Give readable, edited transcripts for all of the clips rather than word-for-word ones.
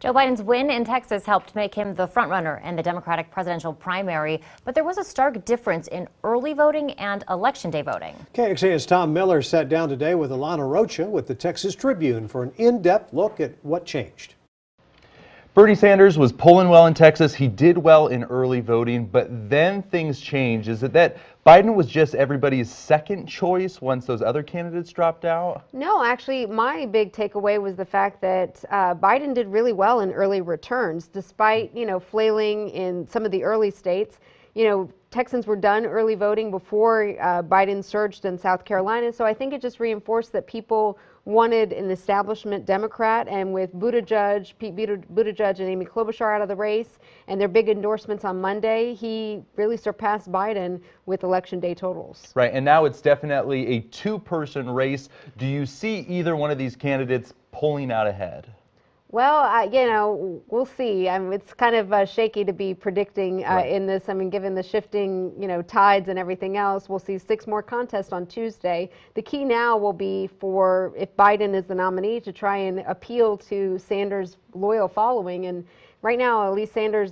Joe Biden's win in Texas helped make him the frontrunner in the Democratic presidential primary, but there was a stark difference in early voting and election day voting. KXAN's Tom Miller sat down today with Alana Rocha with the Texas Tribune for an in-depth look at what changed. Bernie Sanders was polling well in Texas. He did well in early voting, but then things changed. Is it that Biden was just everybody's second choice once those other candidates dropped out? No, actually, my big takeaway was the fact that Biden did really well in early returns, despite, flailing in some of the early states. Texans were done early voting before Biden surged in South Carolina. So I think it just reinforced that people wanted an establishment Democrat, and with Pete Buttigieg and Amy Klobuchar out of the race and their big endorsements on Monday, he really surpassed Biden with election day totals. Right, and now it's definitely a two-person race. Do you see either one of these candidates pulling out ahead? Well, we'll see. It's kind of shaky to be predicting in this. Given the shifting, tides and everything else, we'll see 6 more contests on Tuesday. The key now will be for, if Biden is the nominee, to try and appeal to Sanders' loyal following. And right now, at least Sanders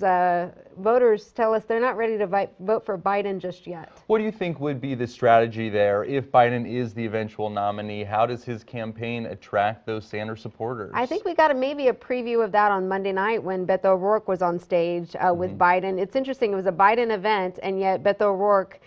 voters tell us they're not ready to vote for Biden just yet. What do you think would be the strategy there if Biden is the eventual nominee? How does his campaign attract those Sanders supporters? I think we got maybe a preview of that on Monday night when Beto O'Rourke was on stage with Biden. It's interesting. It was a Biden event, and yet Beto O'Rourke,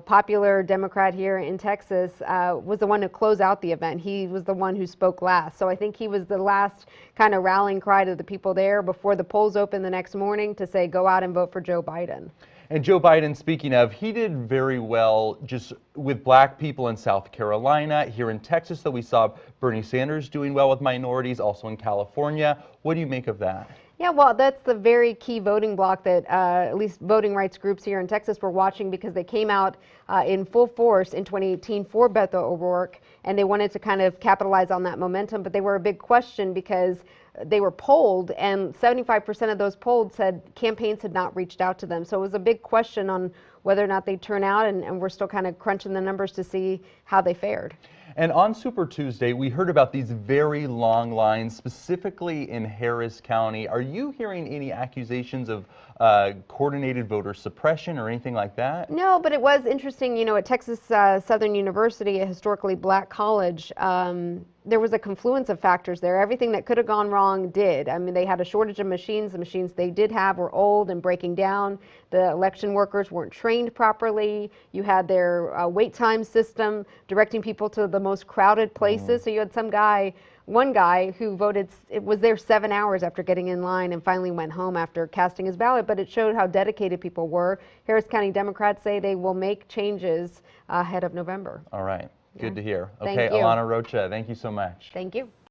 popular Democrat here in Texas, was the one to close out the event. He was the one who spoke last. So I think he was the last kind of rallying cry to the people there before the polls opened the next morning to say, go out and vote for Joe Biden. And Joe Biden, speaking of, he did very well just with black people in South Carolina. Here in Texas, though, we saw Bernie Sanders doing well with minorities, also in California. What do you make of that? Yeah, well, that's the very key voting block that at least voting rights groups here in Texas were watching, because they came out in full force in 2018 for Beto O'Rourke, and they wanted to kind of capitalize on that momentum. But they were a big question because they were polled, and 75% of those polled said campaigns had not reached out to them. So it was a big question on whether or not they'd turn out, and we're still kind of crunching the numbers to see how they fared. And on Super Tuesday, we heard about these very long lines, specifically in Harris County. Are you hearing any accusations of coordinated voter suppression or anything like that? No, but it was interesting, at Texas Southern University, a historically black college, there was a confluence of factors there. Everything that could have gone wrong did. They had a shortage of machines. The machines they did have were old and breaking down. The election workers weren't trained properly. You had their wait time system directing people to the most crowded places. So you had one guy who was there 7 hours after getting in line and finally went home after casting his ballot, but it showed how dedicated people were. Harris County Democrats say they will make changes ahead of November. All right. Good to hear. Thank Okay, you. Alana Rocha, thank you so much. Thank you.